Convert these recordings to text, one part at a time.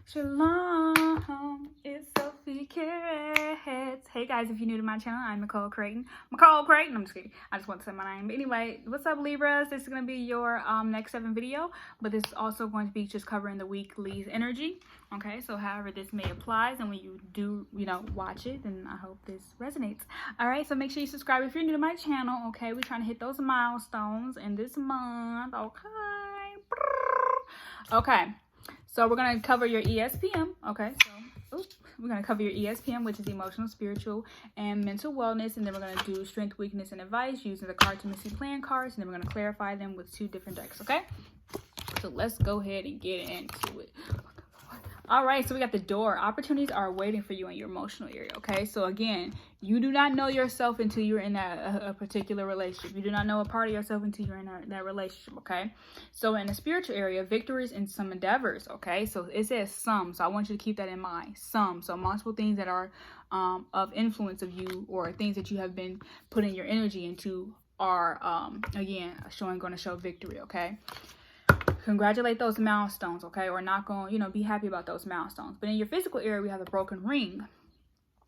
Shalom, it's Sophie Carrots. Hey guys, if you're new to my channel, I'm Nicole Creighton. I'm just kidding. I just want to say my name. But anyway, what's up, Libras? This is going to be your next 7 video, but this is also going to be just covering the weekly's energy. Okay, so however this may apply, and when you do, watch it, then I hope this resonates. All right, so make sure you subscribe if you're new to my channel. Okay, we're trying to hit those milestones in this month. Okay. So we're going to cover your ESPM, okay? So we're going to cover your ESPM, which is emotional, spiritual, and mental wellness. And then we're going to do strength, weakness, and advice using the cartomacy plan cards. And then we're going to clarify them with 2 different decks, okay? So let's go ahead and get into it. All right, so we got the door. Opportunities are waiting for you in your emotional area, okay? So again, you do not know yourself until you're in a particular relationship. You do not know a part of yourself until you're in that relationship, okay? So in the spiritual area, victories in some endeavors, okay? So it says some, so I want you to keep that in mind. Some, so multiple things that are of influence of you, or things that you have been putting your energy into are, again, going to show victory, okay? Congratulate those milestones, okay? Or not going, be happy about those milestones. But in your physical area, we have the broken ring,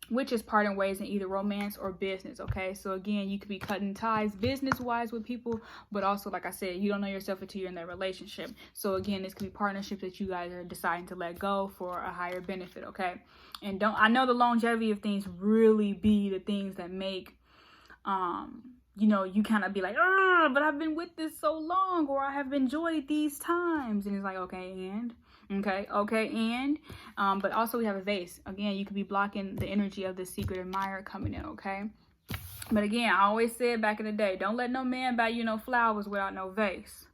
which is parting ways in either romance or business, okay? So again, you could be cutting ties business-wise with people, but also, like I said, you don't know yourself until you're in that relationship. So again, this could be partnerships that you guys are deciding to let go for a higher benefit, okay? And I know the longevity of things really be the things that make, you kind of be like, but I've been with this so long, or I have enjoyed these times. And it's like, okay, and but also we have a vase. Again, you could be blocking the energy of the secret admirer coming in, okay? But again, I always said back in the day, don't let no man buy you no flowers without no vase,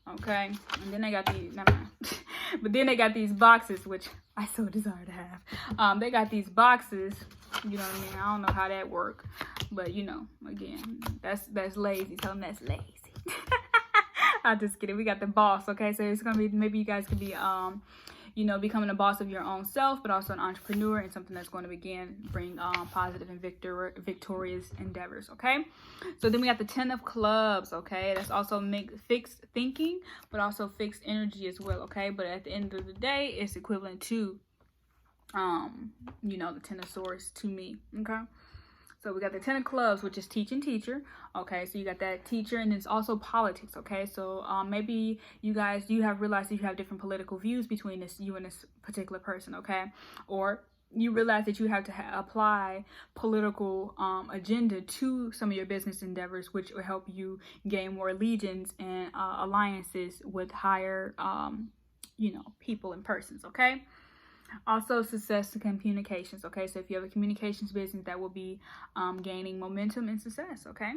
okay? And then they got these, but then they got these boxes, which I so desire to have. They got these boxes, you know what I mean? I don't know how that work, but again, that's lazy. Tell them that's lazy. I'm just kidding. We got the boss, okay? So it's gonna be, maybe you guys could be becoming a boss of your own self, but also an entrepreneur, and something that's going to again bring positive and victorious endeavors, okay? So then we got the 10 of clubs, okay? That's also fixed thinking, but also fixed energy as well, okay? But at the end of the day, it's equivalent to the 10 of swords to me, okay? So we got the 10 of clubs, which is teacher. Okay, so you got that teacher, and it's also politics. Okay, so maybe you have realized that you have different political views between you and this particular person. Okay, or you realize that you have to apply political agenda to some of your business endeavors, which will help you gain more allegiance and alliances with higher, people and persons. Okay. Also, success to communications, okay? So if you have a communications business, that will be gaining momentum and success, okay?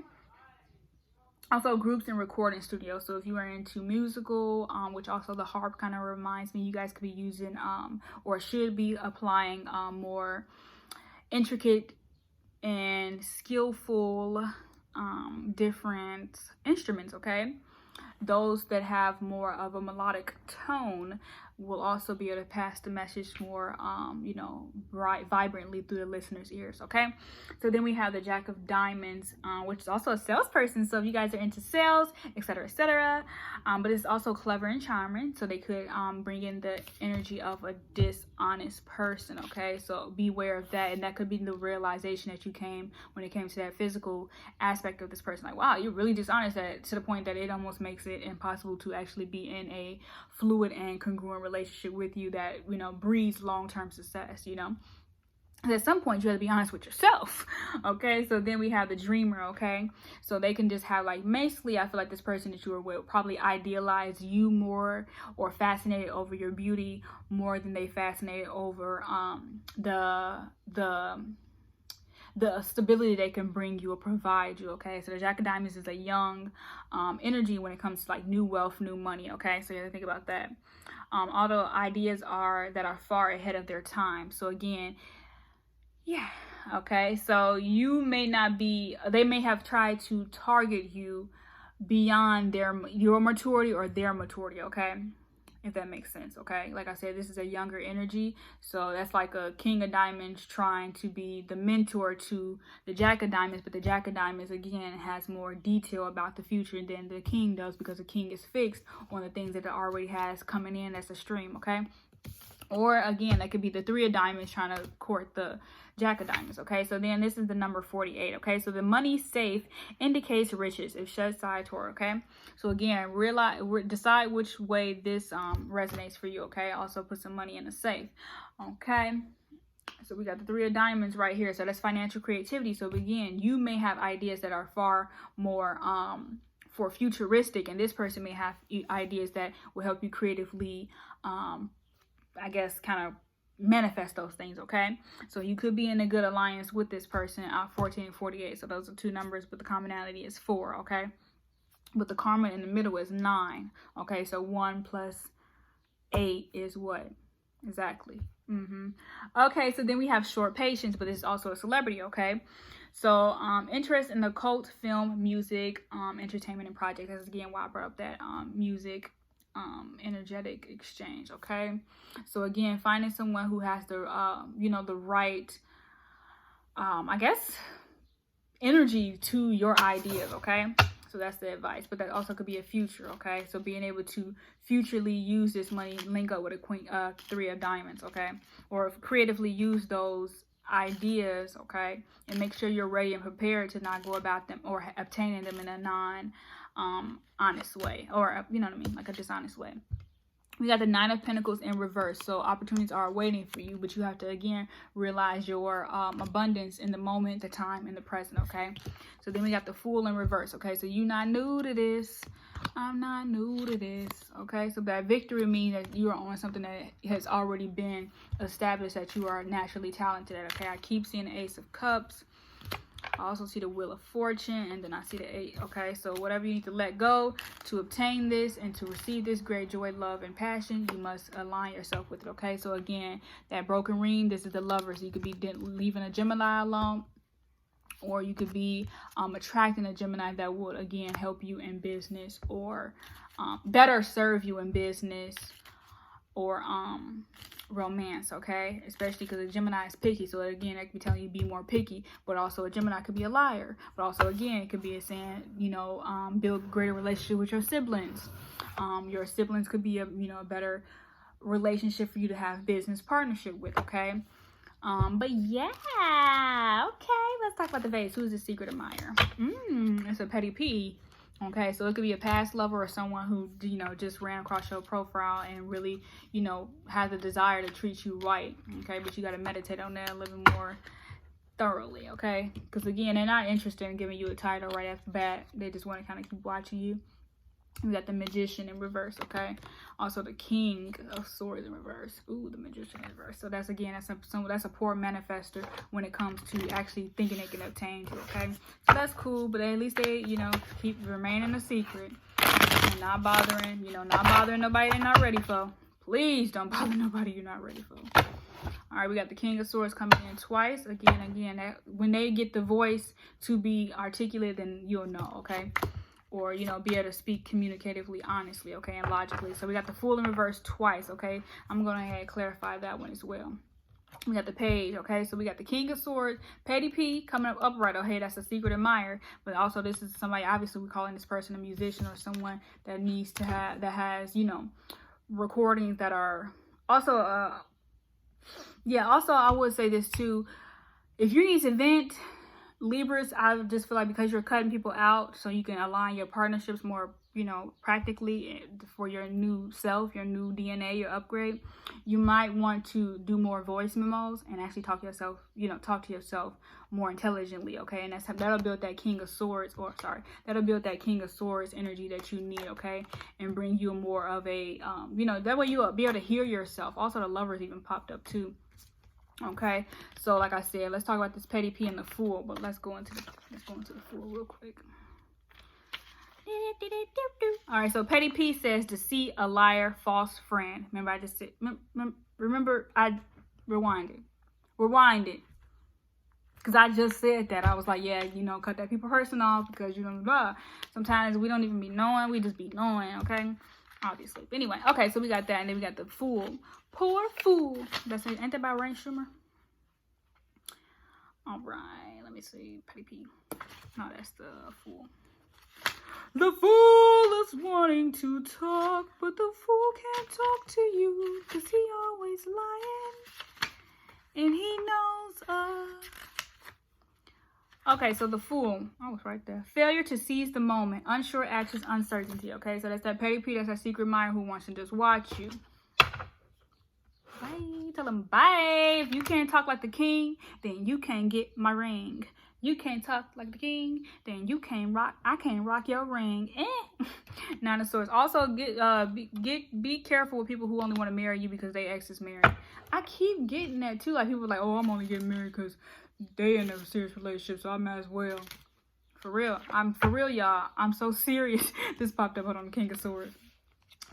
Also, groups and recording studios. So if you are into musical, which also the harp kind of reminds me, you guys could be using or should be applying more intricate and skillful different instruments, okay? Those that have more of a melodic tone will also be able to pass the message more, vibrantly through the listener's ears, okay? So then we have the Jack of Diamonds, which is also a salesperson. So if you guys are into sales, etc., but it's also clever and charming. So they could bring in the energy of a dishonest person, okay? So beware of that. And that could be the realization that you came when it came to that physical aspect of this person. Like, wow, you're really dishonest to the point that it almost makes it impossible to actually be in a fluid and congruent relationship with you that breeds long-term success. At some point you have to be honest with yourself, okay? So then we have the dreamer, okay? So they can just have, like, basically I feel like this person that you are with probably idealize you more, or fascinated over your beauty more than they fascinated over the stability they can bring you or provide you, okay? So the Jack of Diamonds is a young energy when it comes to, like, new wealth, new money, okay? So you have to think about that. All the ideas that are far ahead of their time. So again, yeah, okay? So they may have tried to target you beyond your maturity or their maturity, okay? If that makes sense, okay? Like I said, this is a younger energy. So that's like a King of Diamonds trying to be the mentor to the Jack of Diamonds. But the Jack of Diamonds, again, has more detail about the future than the King does, because the King is fixed on the things that it already has coming in as a stream, okay? Or again, that could be the 3 of diamonds trying to court the Jack of diamonds. Okay, so then this is the number 48. Okay, so the money safe indicates riches. It shows side Taurus. Okay, so again, decide which way this resonates for you. Okay, also put some money in the safe. Okay, so we got the 3 of diamonds right here. So that's financial creativity. So again, you may have ideas that are far more for futuristic, and this person may have ideas that will help you creatively I guess kind of manifest those things. Okay, so you could be in a good alliance with this person out 14 and 48. So those are 2 numbers, but the commonality is 4. Okay, but the karma in the middle is 9. Okay, so 1 plus 8 is what exactly? Okay, so then we have short patience, but this is also a celebrity. Okay, so interest in the cult, film, music, entertainment, and projects. That's again why I brought up that music energetic exchange. Okay, so again, finding someone who has the you know, the right I guess energy to your ideas. Okay, so that's the advice, but that also could be a future. Okay, so being able to futurely use this money, link up with a 3 of diamonds. Okay, or creatively use those ideas. Okay, and make sure you're ready and prepared to not go about them or obtaining them in a non honest way, or you know what I mean, like a dishonest way. We got the 9 of Pentacles in reverse. So opportunities are waiting for you, but you have to again realize your abundance in the moment, the time, and the present. Okay, so then we got the Fool in reverse. Okay, so you're not new to this. I'm not new to this. Okay, so that victory means that you are on something that has already been established, that you are naturally talented at. Okay, I keep seeing the Ace of Cups. I also see the Wheel of Fortune, and then I see the 8. Okay, so whatever you need to let go to obtain this and to receive this great joy, love, and passion, you must align yourself with it. Okay, so again, that broken ring, this is the Lovers. You could be leaving a Gemini alone, or you could be attracting a Gemini that would again help you in business, or better serve you in business, or romance. Okay, especially because a Gemini is picky, so again, that could be telling you be more picky. But also a Gemini could be a liar, but also again, it could be saying, you know, build greater relationship with your siblings. Your siblings could be a, you know, a better relationship for you to have business partnership with. Okay, but yeah, okay, let's talk about the vase. Who's the secret admirer? It's a petty P. Okay, so it could be a past lover or someone who, you know, just ran across your profile and really, you know, has a desire to treat you right. Okay, but you got to meditate on that a little more thoroughly. Okay, because again, they're not interested in giving you a title right after the bat. They just want to kind of keep watching you. We got the Magician in reverse. Okay, also the King of Swords in reverse. Ooh, the Magician in reverse. So that's again, that's a poor manifester when it comes to actually thinking they can obtain you. Okay, so that's cool, but at least they, you know, keep remaining a secret and not bothering, you know, not bothering nobody they're not ready for. Please don't bother nobody you're not ready for. All right, we got the King of Swords coming in twice. Again, that when they get the voice to be articulate, then you'll know. Okay, or, you know, be able to speak communicatively, honestly, okay, and logically. So we got the Fool in reverse twice. Okay, I'm going to ahead and clarify that one as well. We got the Page. Okay, so we got the King of Swords, petty P coming up upright. Okay, that's a secret admirer, but also this is somebody, obviously we're calling this person a musician, or someone that needs to have, that has, you know, recordings that are also yeah, also I would say this too, if you need to vent, Libras, I just feel like because you're cutting people out so you can align your partnerships more, you know, practically for your new self, your new DNA, your upgrade, you might want to do more voice memos and actually talk to yourself, you know, talk to yourself more intelligently. Okay, and that'll build that King of Swords, or sorry, that'll build that King of Swords energy that you need. Okay, and bring you more of a you know, that way you'll be able to hear yourself. Also the Lovers even popped up too. Okay, so like I said, let's talk about this petty P and the Fool, but let's go into the Fool real quick. All right, so petty P says deceit, a liar, false friend. Remember I just said, remember I rewind it, because I just said that. I was like, yeah, you know, cut that people person off, because you know, blah. Sometimes we don't even be knowing, we just be knowing. Okay, obviously. But anyway, okay, so we got that, and then we got the Fool. Poor Fool. That's it. Ain't that by Rain Schumer? All right, let me see. Petty P. No, that's the Fool. The Fool is wanting to talk, but the Fool can't talk to you, because he always lies. And he knows Okay, so the Fool. I was right there. Failure to seize the moment. Unsure actions, uncertainty. Okay, so that's that petty P. That's that secret admirer who wants to just watch you. Bye. Tell him bye. If you can't talk like the king, then you can't get my ring. You can't talk like the king, then you can't rock. I can't rock your ring. Nine of Swords. Also, be careful with people who only want to marry you because they ex is married. I keep getting that too. Like people are like, oh, I'm only getting married because they in a serious relationship, so I might as well. For real, y'all. I'm so serious. This popped up on the King of Swords.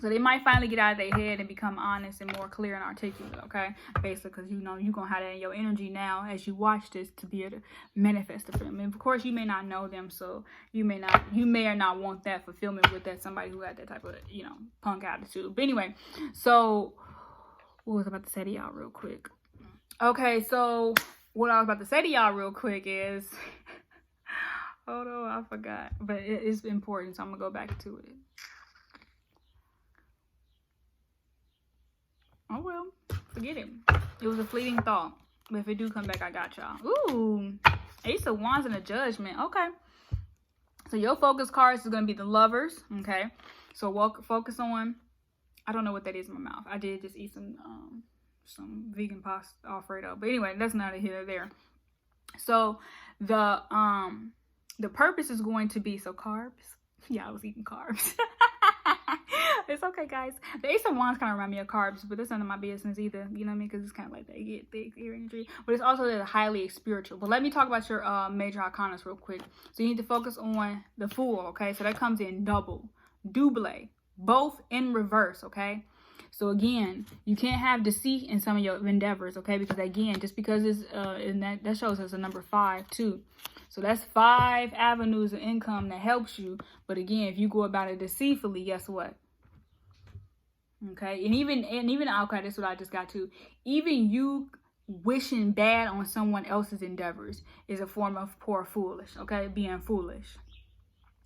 So they might finally get out of their head and become honest and more clear and articulate, okay? Basically, because you know you're going to have that in your energy now as you watch this to be able to manifest it for them. And of course, you may not know them, so you may or not want that fulfillment with that somebody who had that type of, you know, punk attitude. But anyway, so what was I about to say to y'all real quick? Okay, so what I was about to say to y'all real quick is, hold on, I forgot. But it's important, so I'm going to go back to it. Oh, well, forget it. It was a fleeting thought. But if it do come back, I got y'all. Ooh, Ace of Wands and a Judgment. Okay. So your focus cards is going to be the Lovers. Okay. So focus on, I don't know what that is in my mouth. I did just eat some vegan pasta Alfredo. But anyway, that's neither here or there. So the purpose is going to be, so carbs. Yeah, I was eating carbs. It's okay, guys. The Ace of Wands kind of remind me of carbs, but that's none of my business either. You know what I mean? Because it's kind of like they get big energy. But it's also highly spiritual. But let me talk about your major arcanas real quick. So you need to focus on the Fool, okay? So that comes in double, both in reverse, okay? So again, you can't have deceit in some of your endeavors, okay? Because again, just because it's that shows us a number 5 too. So that's 5 avenues of income that helps you. But again, if you go about it deceitfully, guess what? Okay, and even okay, that's what I just got to. Even you wishing bad on someone else's endeavors is a form of poor foolish. Okay, being foolish.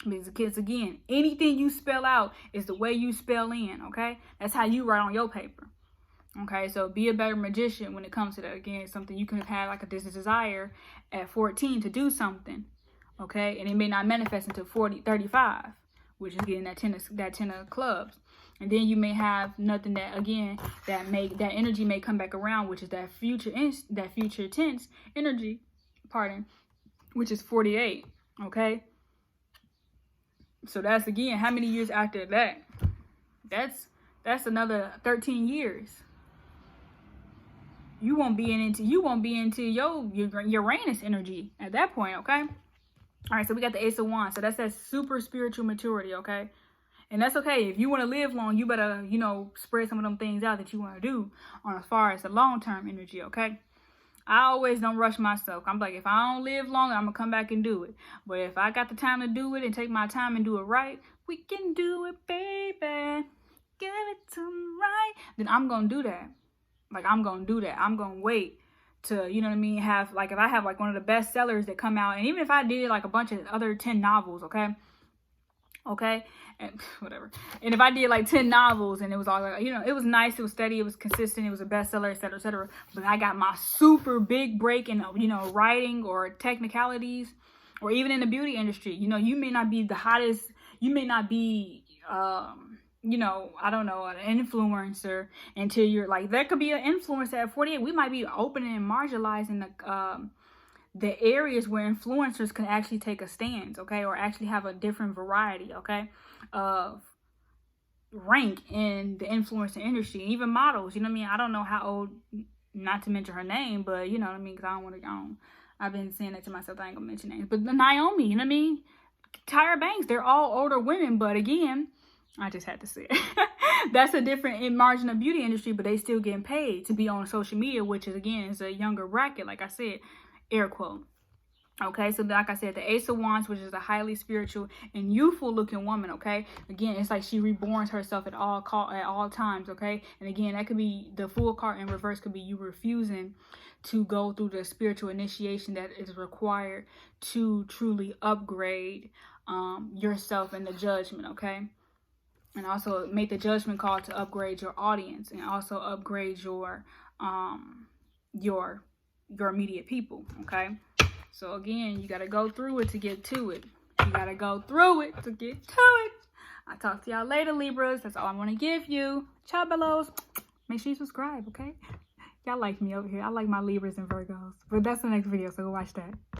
Because again, anything you spell out is the way you spell in. Okay, that's how you write on your paper. Okay, so be a better magician when it comes to that. Again, something you can have had like a desire at 14 to do something. Okay, and it may not manifest until 35, which is getting that 10 of clubs. And then you may have nothing that, again, that energy may come back around, which is that future tense energy, which is 48, okay? So that's, again, how many years after that? That's another 13 years. You won't be into your Uranus energy at that point, okay? All right, so we got the Ace of Wands. So that's that super spiritual maturity, okay? And that's okay. If you want to live long, you better, you know, spread some of them things out that you want to do on as far as the long-term energy, okay? I always don't rush myself. I'm like, if I don't live long, I'm going to come back and do it. But if I got the time to do it and take my time and do it right, we can do it, baby. Give it to me right. Then I'm going to do that. Like, I'm going to do that. I'm going to wait to, you know what I mean, have, like, if I have, like, one of the best sellers that come out, and even if I did, like, a bunch of other 10 novels, okay? And whatever. And if I did like 10 novels and it was all like, you know, it was nice, it was steady, it was consistent, it was a bestseller, etc., etc. But I got my super big break in, you know, writing or technicalities, or even in the beauty industry. You know, you may not be the hottest, you may not be, you know, I don't know, an influencer until you're like, there could be an influencer at 48. We might be opening and marginalizing the areas where influencers can actually take a stance, okay, or actually have a different variety, okay, of rank in the influencer industry, and even models. You know what I mean? I don't know how old, not to mention her name, but you know what I mean, because I don't want to. I've been saying that to myself. I ain't gonna mention names, but Naomi, you know what I mean? Tyra Banks, they're all older women, but again, I just had to say it. That's a different margin of beauty industry, but they still getting paid to be on social media, which is again is a younger bracket, like I said. Air quote. Okay, so like I said, the Ace of Wands, which is a highly spiritual and youthful looking woman, okay? Again, it's like she reborns herself at all times, okay? And again, that could be the Fool card in reverse, could be you refusing to go through the spiritual initiation that is required to truly upgrade yourself in the Judgment, okay? And also make the judgment call to upgrade your audience and also upgrade your your immediate people, okay? So again, you got to go through it to get to it. You got to go through it to get to it. I'll talk to y'all later, Libras. That's all I want to give you. Ciao, bellos. Make sure you subscribe, okay? Y'all like me over here. I like my Libras and Virgos. But that's the next video, so go watch that.